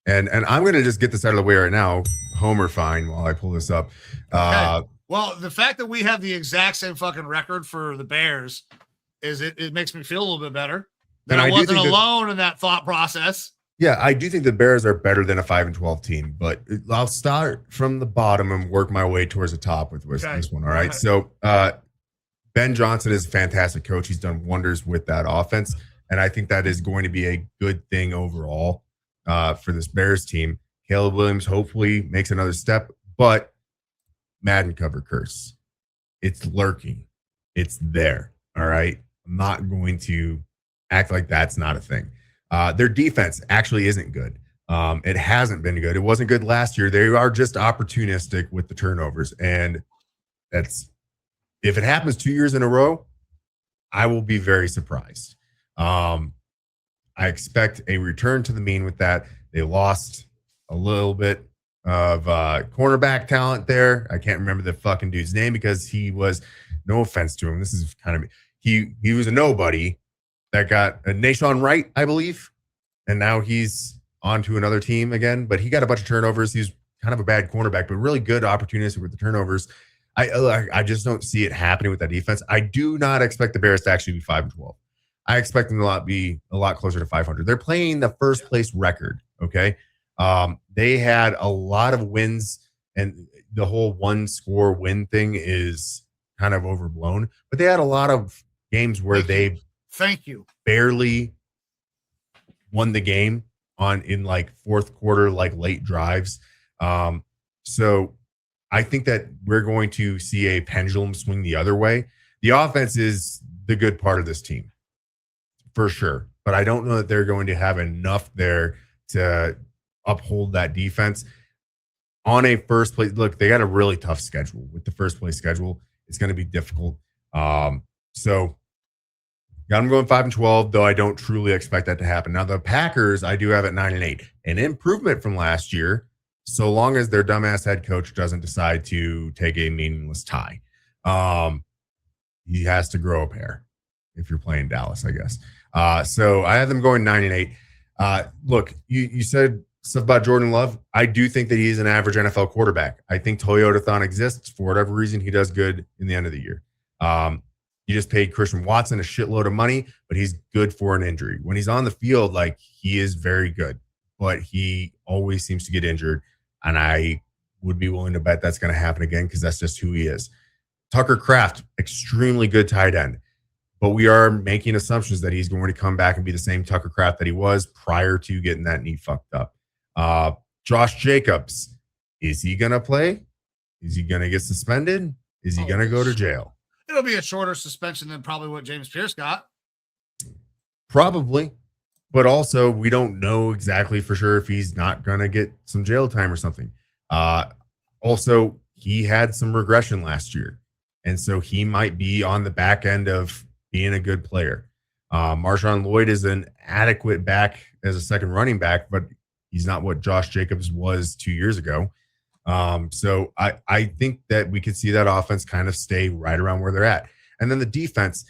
And I'm going to just get this out of the way right now. Homer fine while I pull this up. Okay. Well, the fact that we have the exact same fucking record for the Bears is it makes me feel a little bit better. That I wasn't alone in that thought process. Yeah, I do think the Bears are better than a 5-12 team, but I'll start from the bottom and work my way towards the top with this one. All right. So Ben Johnson is a fantastic coach. He's done wonders with that offense. And I think that is going to be a good thing overall for this Bears team. Caleb Williams hopefully makes another step, but Madden cover curse. It's lurking. It's there. All right. I'm not going to act like that's not a thing. Their defense actually isn't good. It hasn't been good. It wasn't good last year. They are just opportunistic with the turnovers. And that's, if it happens 2 years in a row, I will be very surprised. I expect a return to the mean with that. They lost a little bit of cornerback talent there. I can't remember the fucking dude's name because he was, no offense to him, this is kind of, he was a nobody that got a Nashawn Wright, I believe, and now he's on to another team again, but he got a bunch of turnovers. He's kind of a bad cornerback, but really good opportunistic with the turnovers. I just don't see it happening with that defense. I do not expect the Bears to actually be 5-12. I expect them to be a lot closer to 500. They're playing the first place record, okay? They had a lot of wins, and the whole one score win thing is kind of overblown, but they had a lot of games where they barely won the game in like fourth quarter, like late drives. So I think that we're going to see a pendulum swing the other way. The offense is the good part of this team for sure, but I don't know that they're going to have enough there to uphold that defense on a first place. Look, they got a really tough schedule with the first place schedule. It's going to be difficult. So got them going 5-12, though I don't truly expect that to happen. Now the Packers, I do have at 9-8, an improvement from last year, so long as their dumbass head coach doesn't decide to take a meaningless tie. He has to grow a pair if you're playing Dallas, I guess. So I have them going 9-8. Look, you said stuff about Jordan Love. I do think that he's an average NFL quarterback. I think Toyotathon exists. For whatever reason, he does good in the end of the year. You just paid Christian Watson a shitload of money, but he's good for an injury. When he's on the field, like, he is very good, but he always seems to get injured. And I would be willing to bet that's going to happen again because that's just who he is. Tucker Kraft, extremely good tight end, but we are making assumptions that he's going to come back and be the same Tucker Kraft that he was prior to getting that knee fucked up. Josh Jacobs, is he going to play? Is he going to get suspended? Is he going to go to jail? It'll be a shorter suspension than probably what James Pierce got. Probably. But also, we don't know exactly for sure if he's not going to get some jail time or something. Also, he had some regression last year. And so he might be on the back end of being a good player. Marshawn Lloyd is an adequate back as a second running back, but he's not what Josh Jacobs was 2 years ago. So I think that we could see that offense kind of stay right around where they're at. And then the defense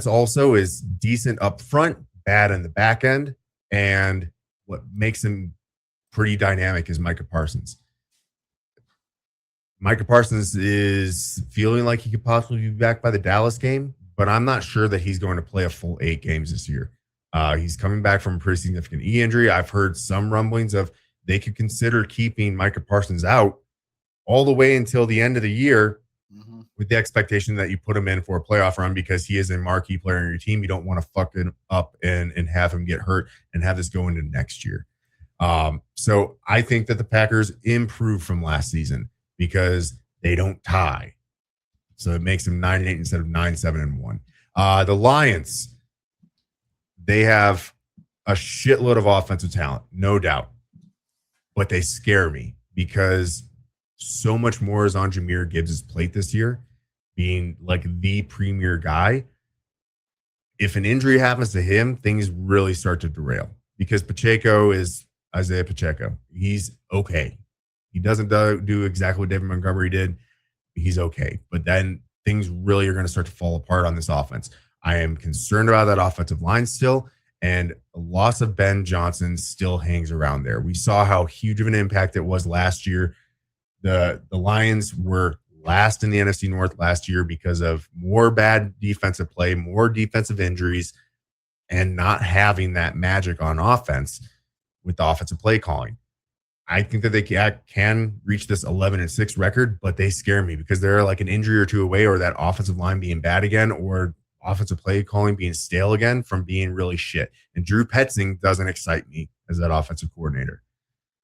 also is decent up front, bad in the back end. And what makes him pretty dynamic is Micah Parsons. Micah Parsons is feeling like he could possibly be back by the Dallas game, but I'm not sure that he's going to play a full 8 games this year. He's coming back from a pretty significant knee injury. I've heard some rumblings of they could consider keeping Micah Parsons out all the way until the end of the year with the expectation that you put him in for a playoff run because he is a marquee player on your team. You don't want to fuck it up and have him get hurt and have this go into next year. So I think that the Packers improve from last season because they don't tie. So it makes them 9-8 instead of 9-7-1. The Lions, they have a shitload of offensive talent, no doubt. But they scare me because so much more is on Jahmyr Gibbs' plate this year, being like the premier guy. If an injury happens to him, things really start to derail because Pacheco is Isaiah Pacheco. He's okay. He doesn't do exactly what David Montgomery did. He's okay. But then things really are going to start to fall apart on this offense. I am concerned about that offensive line still. And the loss of Ben Johnson still hangs around there. We saw how huge of an impact it was last year. The Lions were last in the NFC North last year because of more bad defensive play, more defensive injuries, and not having that magic on offense with the offensive play calling. I think that they can reach this 11-6 record, but they scare me because they're like an injury or two away, or that offensive line being bad again, or offensive play calling being stale again from being really shit. And Drew Petzing doesn't excite me as that offensive coordinator.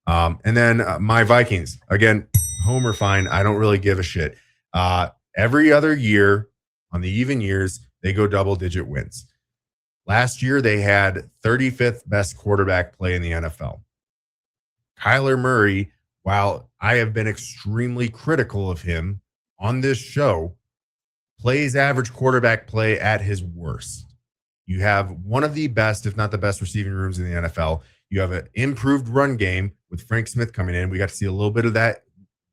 And then my Vikings, again, Homer fine. I don't really give a shit. Every other year on the even years, they go double-digit wins. Last year, they had 35th best quarterback play in the NFL. Kyler Murray, while I have been extremely critical of him on this show, plays average quarterback play at his worst. You have one of the best, if not the best, receiving rooms in the NFL. You have an improved run game with Frank Smith coming in. We got to see a little bit of that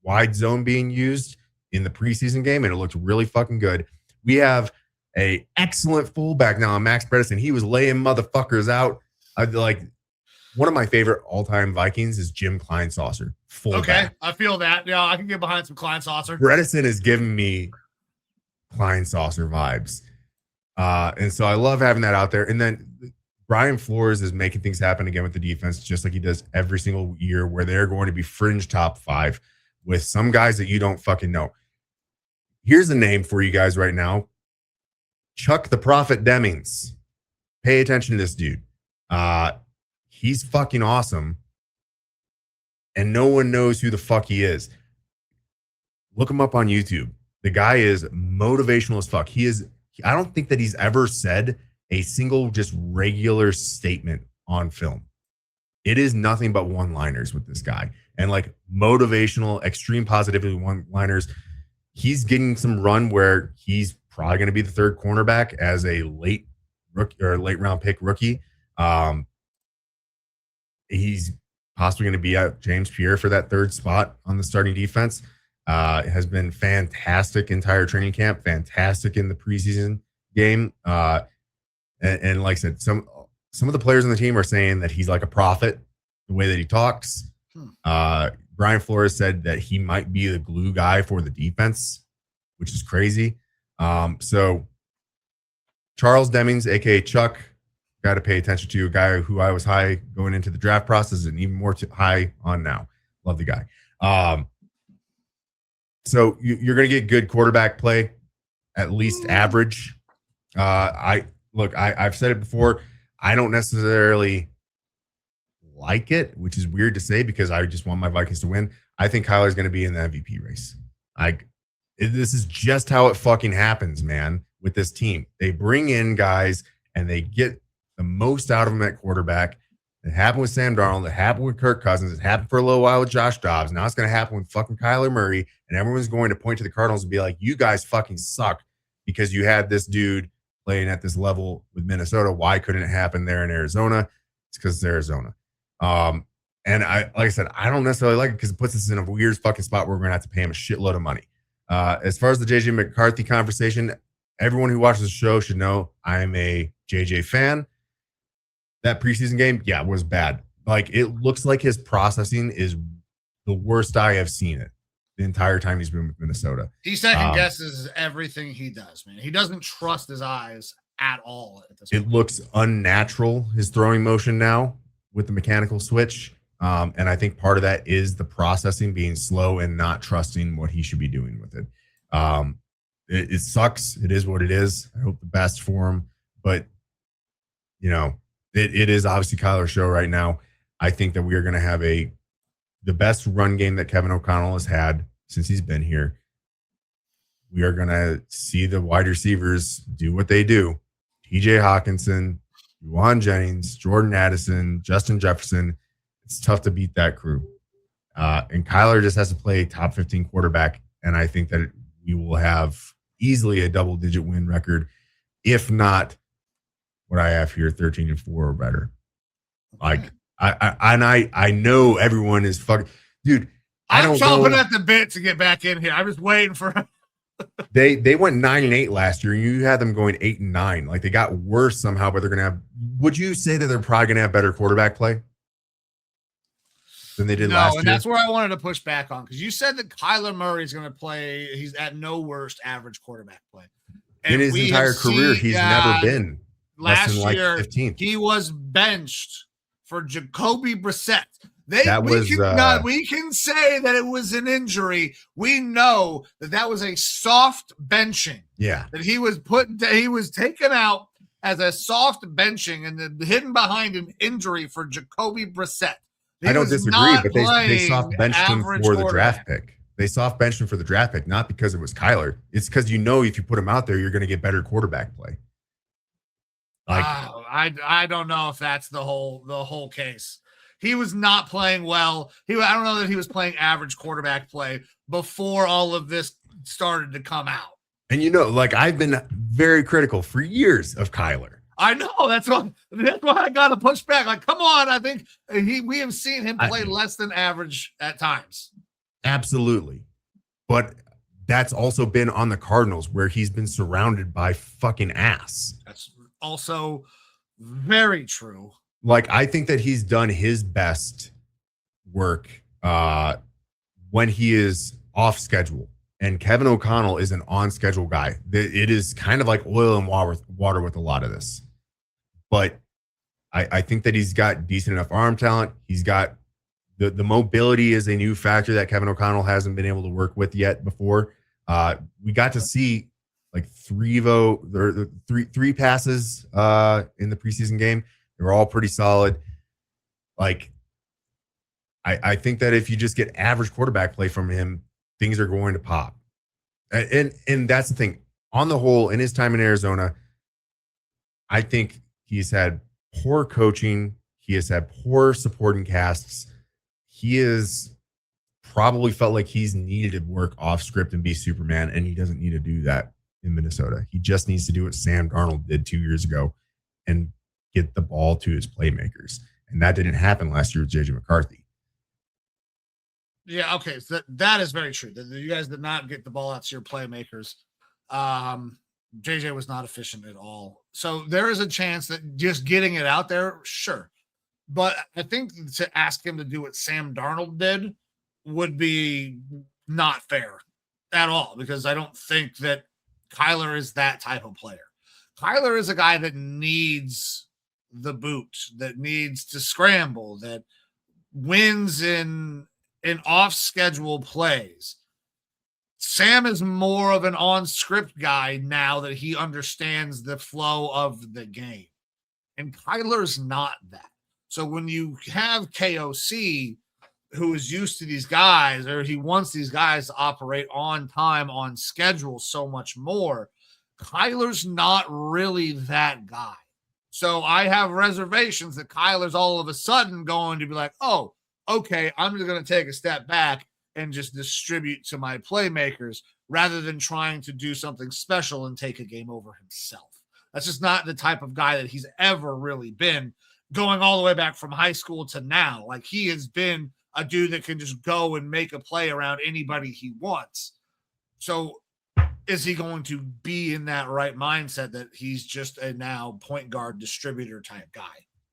wide zone being used in the preseason game, and it looked really fucking good. We have a excellent fullback now on Max Bredesen. He was laying motherfuckers out. One of my favorite all-time Vikings is Jim Kleinsaucer. Okay, I feel that. Yeah, I can get behind some Kleinsaucer. Bredesen is giving me Kleinsaucer vibes. And so I love having that out there. And then Brian Flores is making things happen again with the defense, just like he does every single year, where they're going to be fringe top 5 with some guys that you don't fucking know. Here's a name for you guys right now. Chuck the Prophet Demings. Pay attention to this dude. He's fucking awesome. And no one knows who the fuck he is. Look him up on YouTube. The guy is motivational as fuck. I don't think that he's ever said a single just regular statement on film. It is nothing but one-liners with this guy. And like motivational, extreme positivity one-liners. He's getting some run where he's probably going to be the third cornerback as a late round pick rookie. He's possibly going to be out James Pierre for that third spot on the starting defense. Has been fantastic entire training camp, fantastic in the preseason game. And like I said, some of the players on the team are saying that he's like a prophet, the way that he talks. Brian Flores said that he might be the glue guy for the defense, which is crazy. So Charles Demings, aka Chuck, got to pay attention to, a guy who I was high going into the draft process and even more high on now. Love the guy. So you're going to get good quarterback play, at least average. I've said it before. I don't necessarily like it, which is weird to say because I just want my Vikings to win. I think Kyler's going to be in the MVP race. This is just how it fucking happens, man, with this team. They bring in guys and they get the most out of them at quarterback. It happened with Sam Darnold. It happened with Kirk Cousins. It happened for a little while with Josh Dobbs. Now it's going to happen with fucking Kyler Murray, and everyone's going to point to the Cardinals and be like, you guys fucking suck because you had this dude playing at this level with Minnesota. Why couldn't it happen there in Arizona? It's because it's Arizona. And like I said, I don't necessarily like it because it puts us in a weird fucking spot where we're going to have to pay him a shitload of money. As far as the JJ McCarthy conversation, everyone who watches the show should know I'm a JJ fan. That preseason game, was bad. Like, it looks like his processing is the worst I have seen it the entire time he's been with Minnesota. He second guesses everything he does, man. He doesn't trust his eyes at all at this point. It looks unnatural, his throwing motion now with the mechanical switch. And I think part of that is the processing being slow and not trusting what he should be doing with it. It sucks. It is what it is. I hope the best for him. But, it is obviously Kyler's show right now. I think that we are going to have the best run game that Kevin O'Connell has had since he's been here. We are going to see the wide receivers do what they do. TJ Hawkinson, Juwan Jennings, Jordan Addison, Justin Jefferson. It's tough to beat that crew. And Kyler just has to play top 15 quarterback. And I think that we will have easily a double-digit win record, if not what I have here, 13-4 or better. Like, I know everyone is fucking, dude. I'm chomping at the bit to get back in here. I'm just waiting for. They went 9-8 last year, and you had them going 8-9. Like, they got worse somehow, but they're gonna have would you say that they're probably going to have better quarterback play than they did last year? And that's where I wanted to push back on, because you said that Kyler Murray is going to play. He's at no worst average quarterback play. And in his entire career, he's never been less than like 15th. He was benched for Jacoby Brissett. We can say that it was an injury. We know that was a soft benching. Yeah. That he was taken out as a soft benching and then hidden behind an injury for Jacoby Brissett. I don't disagree, but they soft benched him for the draft pick. They soft benched him for the draft pick, not because it was Kyler. It's because if you put him out there, you're going to get better quarterback play. I don't know if that's the whole case. He was not playing well. I don't know that he was playing average quarterback play before all of this started to come out. And I've been very critical for years of Kyler. I know that's why I got to push back. Like, come on! I think we have seen him play less than average at times. Absolutely, but that's also been on the Cardinals, where he's been surrounded by fucking ass. That's also very true. I think that he's done his best work when he is off schedule. And Kevin O'Connell is an on-schedule guy. It is kind of like oil and water with a lot of this. But I think that he's got decent enough arm talent. He's got the mobility is a new factor that Kevin O'Connell hasn't been able to work with yet before. We got to see three passes in the preseason game. They were all pretty solid. I think that if you just get average quarterback play from him, things are going to pop. And that's the thing. On the whole, in his time in Arizona, I think he's had poor coaching. He has had poor supporting casts. He has probably felt like he's needed to work off script and be Superman, and he doesn't need to do that in Minnesota. He just needs to do what Sam Darnold did 2 years ago and get the ball to his playmakers. And that didn't happen last year with JJ McCarthy. Yeah, okay. So that is very true. You guys did not get the ball out to your playmakers. JJ was not efficient at all. So there is a chance that just getting it out there, sure. But I think to ask him to do what Sam Darnold did would be not fair at all, because I don't think that Kyler is that type of player. Kyler is a guy that needs the boot, that needs to scramble, that wins in off-schedule plays. Sam is more of an on-script guy now that he understands the flow of the game. And Kyler's not that. So when you have KOC, who is used to these guys, or he wants these guys to operate on time, on schedule so much more, Kyler's not really that guy. So I have reservations that Kyler's all of a sudden going to be like, oh, okay, I'm just going to take a step back and just distribute to my playmakers rather than trying to do something special and take a game over himself. That's just not the type of guy that he's ever really been, going all the way back from high school to now. Like, he has been a dude that can just go and make a play around anybody he wants. So is he going to be in that right mindset that he's just a now point guard distributor type guy?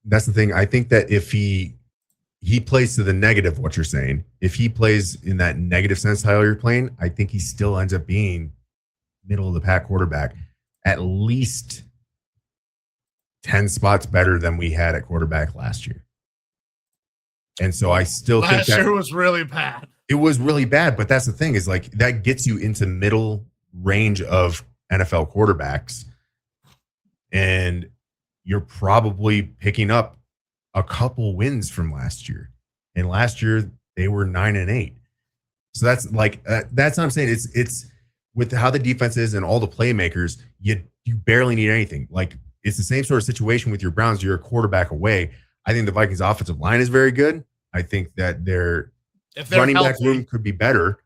That's the thing. I think that if he plays to the negative, what you're saying, if he plays in that negative sense, how you're playing, I think he still ends up being middle of the pack quarterback, at least 10 spots better than we had at quarterback last year. And so I still think that year was really bad. It was really bad, but that's the thing, is that gets you into middle range of NFL quarterbacks, and you're probably picking up a couple wins from last year. And last year they were 9-8. So that's that's what I'm saying. It's with how the defense is and all the playmakers, you barely need anything. It's the same sort of situation with your Browns. You're a quarterback away. I think the Vikings offensive line is very good. I think that their running back room could be better,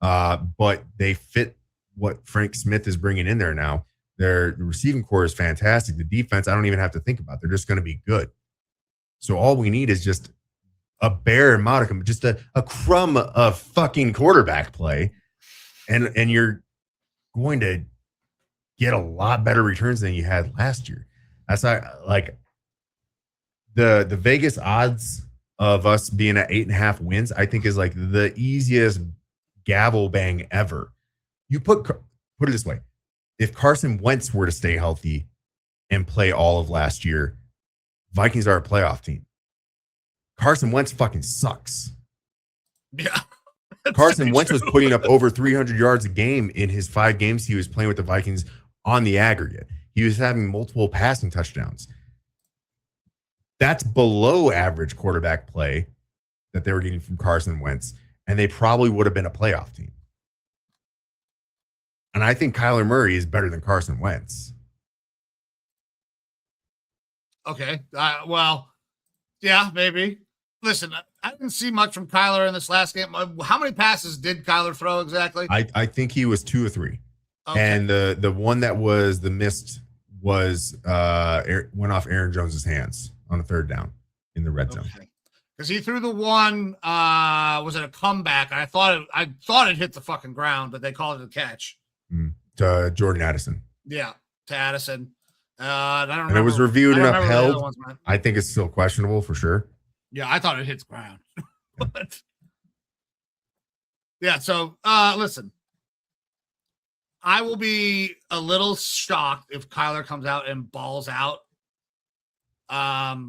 but they fit what Frank Smith is bringing in there now. The receiving core is fantastic. The defense, I don't even have to think about. They're just going to be good. So all we need is just a bare modicum, just a crumb of fucking quarterback play, and you're going to get a lot better returns than you had last year. That's the Vegas odds of us being at 8.5 wins, I think is like the easiest gavel bang ever. You put it this way. If Carson Wentz were to stay healthy and play all of last year, Vikings are a playoff team. Carson Wentz fucking sucks. Yeah. Carson Wentz was putting up over 300 yards a game in his 5 games he was playing with the Vikings on the aggregate. He was having multiple passing touchdowns. That's below average quarterback play that they were getting from Carson Wentz, and they probably would have been a playoff team. And I think Kyler Murray is better than Carson Wentz. Okay. Well, yeah, maybe. Listen, I didn't see much from Kyler in this last game. How many passes did Kyler throw exactly? I think he was 2 or 3. Okay. And the one that was the missed was went off Aaron Jones's hands on a 3rd down in the red zone. Because he threw the one, was it a comeback? I thought it hit the fucking ground, but they called it a catch. To Jordan Addison. Yeah, to Addison. I don't remember. And it was reviewed and upheld. Ones, I think it's still questionable for sure. Yeah, I thought it hit the ground. But yeah, so listen. I will be a little shocked if Kyler comes out and balls out. I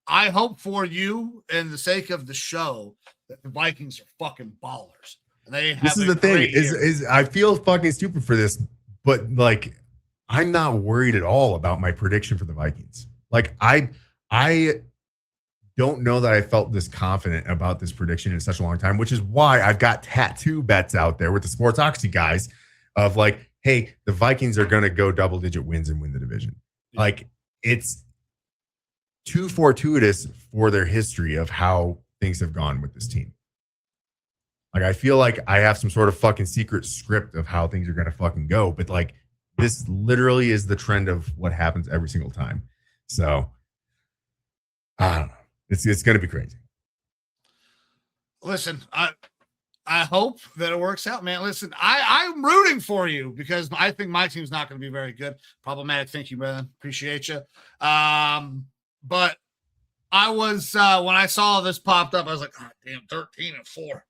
hope for you and the sake of the show that the Vikings are fucking ballers. This is the thing is I feel fucking stupid for this, but like I'm not worried at all about my prediction for the Vikings. Like I don't know that I felt this confident about this prediction in such a long time, which is why I've got tattoo bets out there with the Sportoxy guys of like, hey, the Vikings are going to go double-digit wins and win the division. Yeah. Like it's too fortuitous for their history of how things have gone with this team. Like, I feel like I have some sort of fucking secret script of how things are going to fucking go. But like, this literally is the trend of what happens every single time. So I don't know. It's going to be crazy. Listen, I hope that it works out, man. Listen, I'm rooting for you because I think my team's not going to be very good. Problematic. Thank you, brother. Appreciate you. But I was, when I saw this popped up, I was like, God damn, 13-4.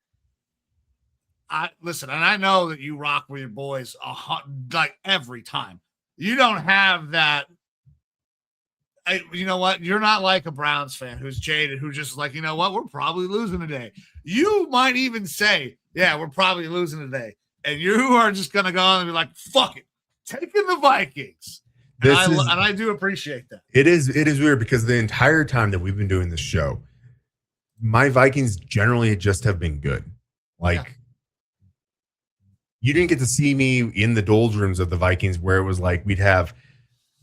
Listen, and I know that you rock with your boys like every time. You don't have that. You know what? You're not like a Browns fan who's jaded, who's just like, you know what? We're probably losing today. You might even say, yeah, we're probably losing today. And you are just going to go on and be like, fuck it. Taking the Vikings. And I do appreciate that. It is weird because the entire time that we've been doing this show, my Vikings generally just have been good. Like, you didn't get to see me in the doldrums of the Vikings where it was like we'd have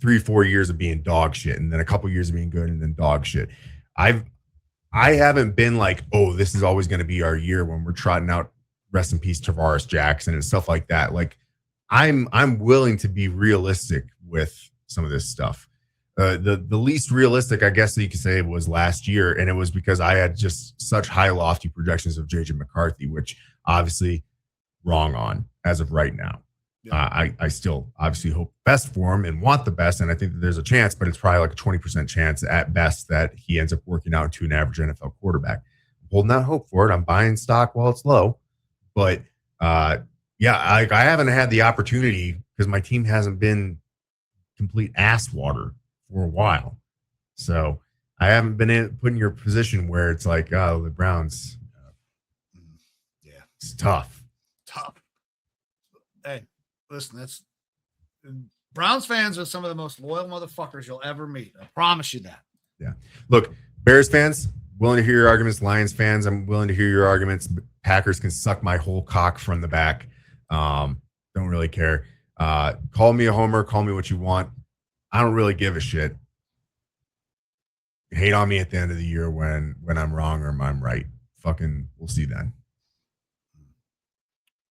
3-4 years of being dog shit and then a couple years of being good and then dog shit. I haven't been like, oh, this is always going to be our year when we're trotting out rest in peace Tavares Jackson and stuff like that. Like I'm willing to be realistic with some of this stuff. The least realistic, I guess that you could say, was last year, and it was because I had just such high lofty projections of JJ McCarthy, which obviously wrong on as of right now. Yeah. I still obviously hope best for him and want the best, and I think that there's a chance, but it's probably like a 20% chance at best that he ends up working out into an average NFL quarterback. I'm holding out hope for it. I'm buying stock while it's low, but I haven't had the opportunity because my team hasn't been complete ass water for a while, so I haven't been put in your position where it's like, oh, the Browns. It's tough. Hey. Listen, Browns fans are some of the most loyal motherfuckers you'll ever meet. I promise you that. Yeah. Look, Bears fans, willing to hear your arguments. Lions fans, I'm willing to hear your arguments. Packers can suck my whole cock from the back. Don't really care. Call me a homer. Call me what you want. I don't really give a shit. Hate on me at the end of the year when I'm wrong or I'm right. Fucking, we'll see then.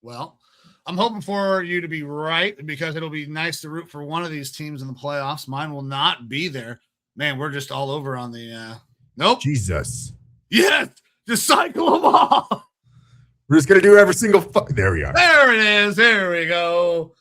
Well, I'm hoping for you to be right because it'll be nice to root for one of these teams in the playoffs. Mine will not be there. Man, we're just all over on the nope. Jesus. Yes. Just cycle them all. We're just going to do every single there we are. There it is. There we go.